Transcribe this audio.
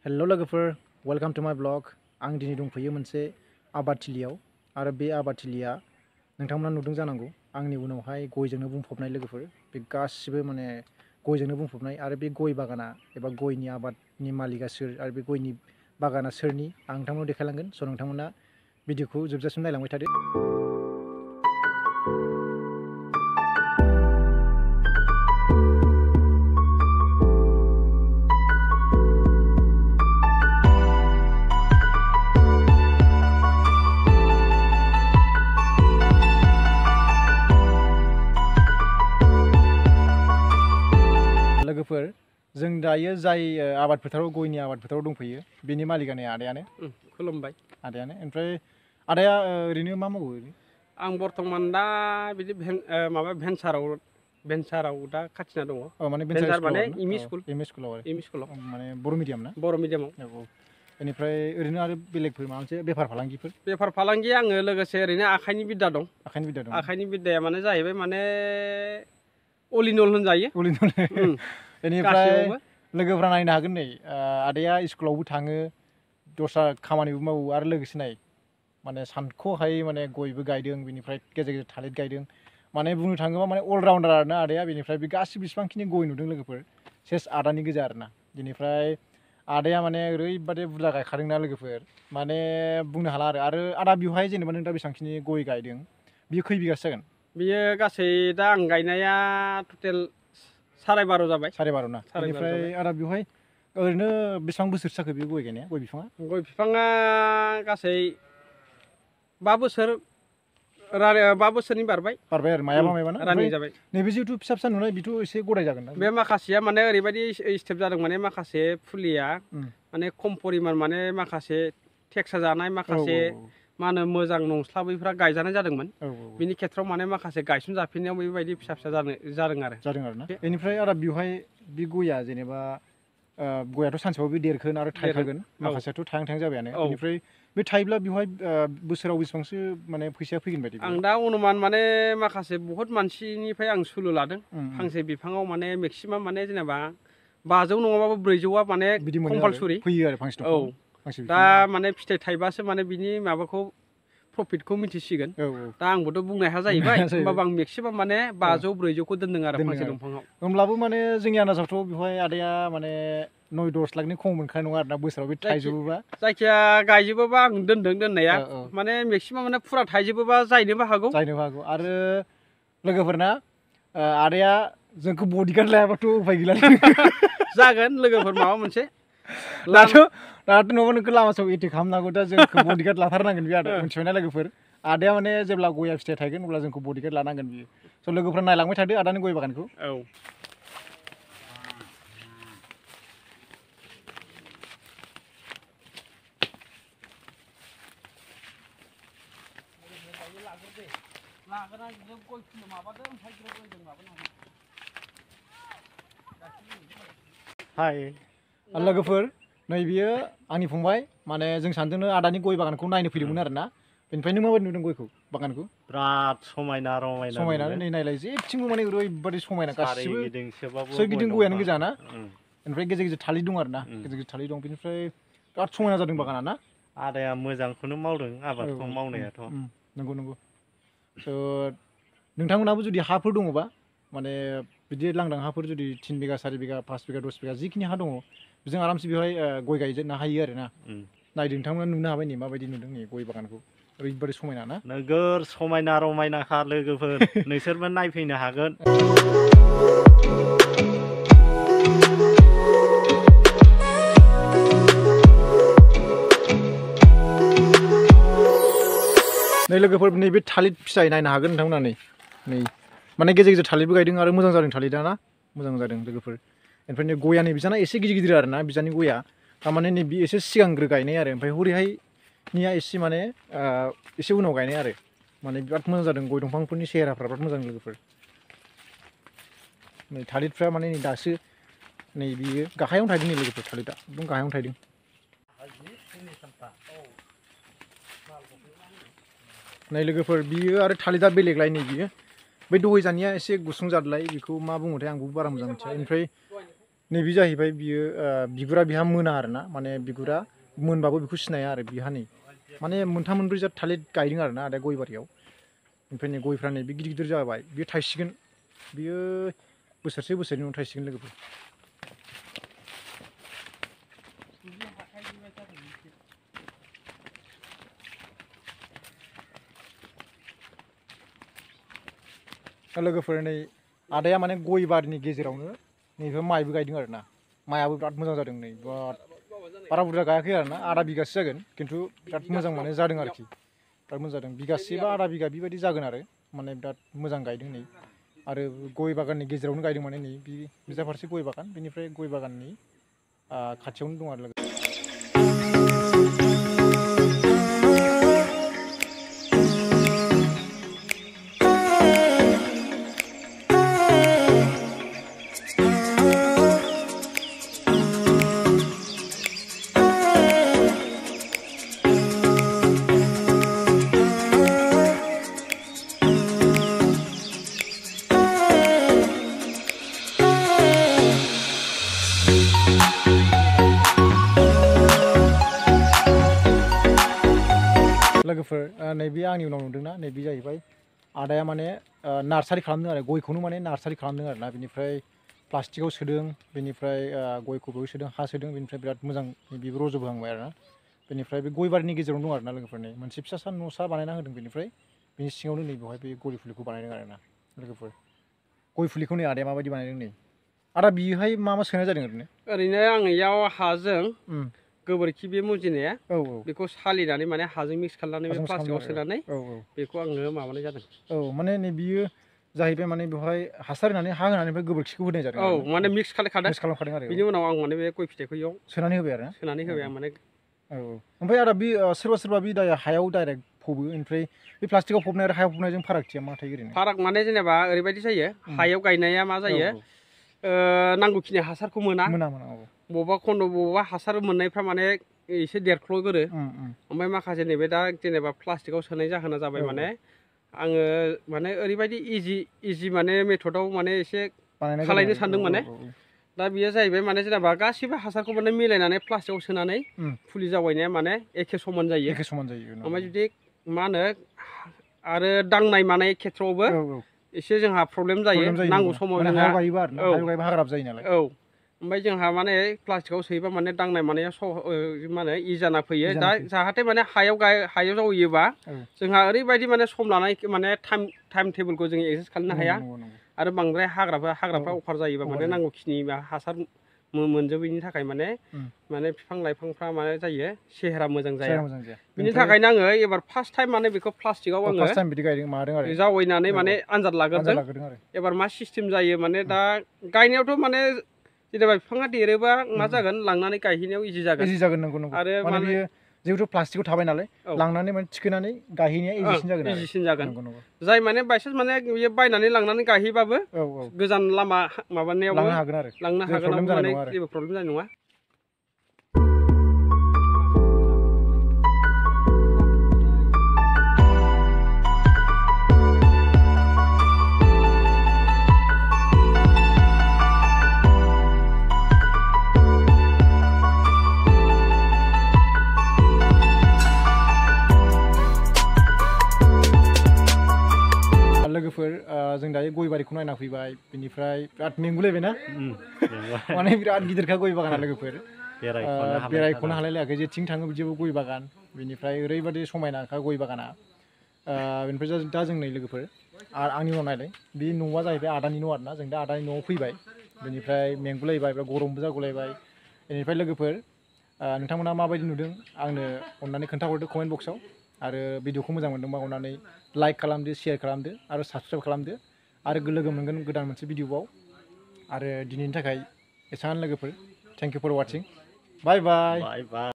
Hello लोगोफोर welcome to माय blog आं दिनै दंफैयो मोनसे आबादथिलियाव आरो बे आबादथिलिया नोंथांमोना नुदों जानांगौ आंनि उनावहाय गयजोंनो बुंफबनाय लोगोफोर बे गासिबो माने गयजोंनो बुंफबनाय आरो बे गय बागाना एबा गयनि आबादनि मालिकआ सोर आरो बे गयनि बागाना सोरनि आं नोंथांमोनाव देखायलांगोन स' नोंथांमोना भिडिअखौ जोबजासिम नायलांबाय थादो। लोगोफोर जों दायो जाय आबाद फोथाराव गयनि आबाद फोथाराव दंफैयो बेनि मालिकानो आदायानो खुलुमबाय आदायानो ओमफ्राय आदाया ओरैनो मा मावो आं बर्तमान दा बिदि माबा भेन्साराव दा खाथिना दङ माने भेन्सार माने एमइ स्कुलाव माने बर' मिडियाम ना बर' मिडियामाव बेनिफ्राय ओरैनो आरो बेलेगफोर माबा मोनसे बेफार फालांगि आङो लोगोसे ओरैनो आखाइनि बिद्दा दं आखाइनि बिद्दाया माने जाहैबाय माने अलिनल होनजायो बेनिफ्राय लोगोफ्रा नायनो हागोन नै आदाया स्कुलावबो थाङो दस्रा खामानिबो मावो आरो लोगोसे नाय माने सानख'हायै माने गयबो गायदों बेनिफ्राय गेजेर गेजेर थालिर गायदों माने बुंनो थाङोबा माने अलराउन्डार आरोना आदाया बेनिफ्राय बे गासिबो बेसेबांखिनि गय नुदों लोगोफोर सेस आदानि गोजा आरोना बेनिफ्राय आदाया माने ओरैबादि बुरजा गायखादोंना लोगोफोर माने बुंनो हाला आरो आदा बेवहाय जेनेबा नों दा बेसेबांखिनि गय गायदों बियो खै बिगासो जागोन बियो गासै दा आं गायनाया टटेल 12.5 जाबाय 12.5 ना बेनिफ्राय आदा बेवहाय ओरैनो बेसेबां बोसोर जाखो बे गय गायनाया गय बिफाङा गासै 5 बोसोरनि बारबाय आरो मायाबा रानिं जाबाय नैबे जिहेतु फिसा फिसा नुनाय बेथ' एसे गदाय जागोन ना बे माखासेया माने ओरैबायदि स्टेप जादों माने माखासे फुलिया माने खम परिमाण माने माखासे टेक्सा जानाय माखासे मा होनो मोजां नंस्लाबैफ्रा गायजानाय जादोंमोन बिनि खेथ्रआव माने माखासे गायसन जाफिननायाव बेबायदि फिसा जादों आरो ना बेनिफ्राय आदा बेवहाय बे गया जेनेबा गयाथ' सानसेबाबो देरगोन आरो थायखागोन माखासेयाथ' थायां जाबायानो बेनिफ्राय बे थायोब्ला बेवहाय बोसोराव बेसेबांसो माने फैसाया फैगोन बायदि आं दा अनुमान माने माखासे बहुत मानसिनिफ्राय आं सुलु लादों फांसे बिफाङाव माने मेक्सिमाम माने जेनेबा 500 नङाबाबो 400आ माने कम्पालसरि फैयो आरो फांसे दा माने फिथाइ थाइबासो माने बिनि माबाखौ प्रफिटखौ मिथिसिगोन दा आंबोथ' बुंनो हाया जाहैबाय होमबाबो आं मेक्सिमाम माने 500-400खौ दोनदों आरो फांसे दंफाङाव होमब्लाबो माने जोंनि आन्दाजावथ' बेवहाय आदाया माने 9-10 लाखनि खम मोनखानाय नङा आरोना बोसोराव बे थाइजोबोबा जायखिया गायजोबोबा आं दोननाया माने मेक्सिमाम माने फुरा थाइजोबोबा जायनोबो हागौ आरो लोगोफोरना आदाया जोंखौ बडिगार्ड लायाबाथ' उफाय गैला जागोन लोगोफोर माबा मोनसे दाथ' नङाबा नोंखौ लामा सायाव एटेक खालामनांगौ दा जोंखौ बडिगार्ड लाथारनांगोन बे आदा मिथिबायना लोगोफोर आदाया माने जेब्ला गया फिथाइ थायगोन अब्ला जोंखौ बडिगार्ड लानांगोन बियो स' लोगोफोरा नायलांबाय थादो आदानि गय बागानखौ हाय लोगोफोर नै बियो आंनि फंबाय माने जों सानदोंनो आदानि गय बागानखौ नायनो फैदोंमोन आरोना बेनिफ्राय नों माबायदि नुदों गयखौ बागानखौ बिराद समायना नै नायलाय जेथिंबो माने ओरैबादि समायना गासिबो सोरगिदिं गयानो गोजा ना ओमफ्राय गेजेर गेजेर थालिर दं आरोना गेजेर गेजेर थालिर दं बेनिफ्राय बिराद समायना जादों बागाना ना आदाया मोजांखौनो मावदों आबादखौ मावनायाथ' नंगौ स' नोंथांमोनाबो जुदि हाफोर दङबा माने बिदि लांदां हाफोर जुदि 3 बिगा 4 बिगा 5 बिगा 10 बिगा जिखिनि हा दङ जों आरामसे बेवहाय गय गायजेननो हायो आरोना नायदो नोंथांमोना नुनो हाबाय नै माबायदि नुदों नै गय बागानखौ ओरैबादि समायना ना नोगोर समायना रमायनाखा लोगोफोर नोंसोरबो नायफैनो हागोन नै लोगोफोर नैबे थालिर फिथाइ नायनो हागोन नोंथांमोना नै माने गेजेर गेजेर थालिरबो गायदों आरो मोजां जादों थालिरा ना मोजां जादों लोगोफोर ओमफ्राय नै गया नै बिसाना एसे गिदिर आरोना बिजानि गया थारमाने नै बे एसे सिगांग्रो गायनाय आरो ओमफ्राय हरैहायनिया एसे माने एसे उनाव गायनाय आरो माने बिराद मोजां जादों गय दंफांफोरनि सेहेराफ्रा बिराद मोजां लोगोफोर नै थालिरफ्रा माने नै दासो नै बियो गाहायावनो थायदों नै लोगोफोर थालिरा एकदम गाहायावनो थायदों नै लोगोफोर बियो आरो थालिरा बेलेगलाय नै बियो बे दहै जानिया एसे गुसुं जादलाय बेखौ मा बुङोथाय आंबो बारा मोजां मिथिया ओमफ्राय नैबे जाहैबाय बियो बिगुरा बिहा मोना आरोना माने बिगुरा मोनबाबो बेखौ सिनाया आरो बिहा नै माने मोनथाम मोनब्रै जात थालिर गायदों आरोना आदा गय बारियाव ओमफ्राय नै गयफ्रा नै बे गिदिर गिदिर जाबाय बियो थायसिगोन बियो बोसोरसे बोसोरनि उनाव थायसिगोन लोगोफोर लोगोफोर नै आदाया माने गय बारिनि गेजेरावनो नैबे माइबो गायदों आरोना माइआबो बिराद मोजां जादों नै बिराद बारा बुरजा गायाखै आरोना आधा बिगासो जागोन खिन्थु बिराद मोजां माने जादों आरोखि बिराद मोजां जादों बिगासे बा आधा बिगा बेबायदि जागोन आरो माने बिराद मोजां गायदों नै आरो गय बागाननि गेजेरावनो गायदों माने नै बिजा फारसे गय बागान बेनिफ्राय गय बागाननि खाथियावनो दं आरो लोगो लोगोफोर नैबे आंनि उनाव नुदोंना नैबे जाहैबाय आदाया माने नार्सारि खालामदों आरो गयखौनो माने नार्सारि खालामदों आरोना बेनिफ्राय प्लास्टिकआव सोदों बेनिफ्राय गयखौबो सोदों हा सोदों बेनिफ्राय बिराद मोजां बिबो रज'बोहांबाय आरोना बेनिफ्राय बे गय बारिनि गेजेरावनो दं आरोना लोगोफोरनि मोनसे फिसा न'सा बानायना होदों बेनिफ्राय बिनि सिङावनो नै बेवहाय बे गय फुलिखौ बानायदों आरोना लोगोफोर गय फुलिखौ नै आदाया माबायदि बानायदों नै आदा बियोहाय मा सोनाय जादों ओरैनो आं इयाव हाजों गोबोरखि बे मुजिनाया बेखौ सालिनानै माने हाजों मिक्स खालामनानै बे प्लास्टिकआव सोनानै बेखौ आङो माबानाय जादों माने नै बियो जाहैबाय माने बेवहाय हासार होनानै हा होनानै ओमफ्राय गोबोरखिखौ होनाय जादों माने मिक्स खालामखादों आरो बिनि उनाव आं माने बे गय फिथाइखौ इयाव सोनानै होबाय आरो आं माने ओमफ्राय आदा बे सोरबा बे हायाव डाइरेक्ट फबो ओमफ्राय बे प्लास्टिकआव फबनाय आरो हायाव फबनायजों फारागथिया मा थायो ओरैनो फाराग माने जेनेबा ओरैबायदि जायो हायाव गायनाया मा जायो नांगौखिनि हासारखौ मोना बबेबा खन्द बबेबा हासार मोननायफ्रा माने एसे देरख्ल'गोरो ओमफ्राय माखासे नैबे दा जेनेबा प्लास्टिकआव सोनाय जाहोना जाबाय माने आङो माने ओरैबायदि इजि माने मेथडआव माने एसे खालायनो सानदों माने दा बेयो जाहैबाय माने जेनेबा गासिबो हासारखौ माने मिलायनानै प्लास्टिकआव सोनानै फुलि जावैनाया माने एखे समान जायो ओमफ्राय जुदि मा होनो आरो दांनाय मानाय खेथ्रआवबो एसे जोंहा प्रब्लेम जायो नांगौ समाव ओमफ्राय जोंहा माने प्लास्टिकआव सोयोबा माने दांनाय मानाया मा होनो इ जाना फैयो दा जाहाथे माने हायाव जावैयोबा जोंहा ओरैबायदि माने सम लानाय माने टाइम टेबोलखौ जों एक्सेस खालामनो हाया आरो बांद्राय हाग्राफ्रा अफार जायोबा माने नांगौखिनि हासार मोनजोबैनि थाखाय माने बिफां लाइफांफ्रा माने जायो सेहेरा मोजां जाया बिनि थाखायनो आङो एबार फार्स्ट टाइम माने बेखौ प्लास्टिकआव आङो जावैनानै माने आनजाद लाग्रोदों एबार मा सिस्टेम जायो माने दा गायनायावथ' माने जेनेबा बिफाङा देरोबा मा जागोन लांनानै गायहैनायाव इजि जागोन आरो माने जिहेतु प्लास्टिकआव थाबाय नालाय लांनानै माने थिखोनानै गायहैनाया इजिसिन जागोन जाय माने बायसान्स माने बियो बायनानै लांनानै गायहैबाबो गोजान लामा माबानायावबो लांनो हागोन माने जेबो प्रब्लेम जानाय नङा लोगोफोर जों दायो गय बारिखौ नायना फैबाय बेनिफ्राय बिराद मेंगुलायबायना माने बिराद गिदिरखा गय बागाना लोगोफोर बेरायख'नो हालायलायाखै जेथिं थाङो बिदिबो गय बागान बेनिफ्राय ओरैबायदि समायनाखा गय बागाना बेनिफ्राय दा जों नै लोगोफोर आंनि उनाव नायलाय बे न'आ जाहैबाय आदानि न' आरोना जों दा आदानि न'आव फैबाय बेनिफ्राय मेंगुलायबाय बिराद गरमबो जागुलायबाय बेनिफ्राय लोगोफोर नोंथांमोना माबायदि नुदों आंनो अननानै खोन्थाहरदो कमेन्ट बक्सआव आरो भिडिअखौ मोजां मोनदोंबा अननानै लाइक खालामदो शेयार खालामदो आरो साबस्क्राइब खालामदो आरो लोगो मोनगोन गोदान मोनसे भिडिअआव आरो दिनैनि थाखाय एसेबां लोगोफोर thank you for watching bye bye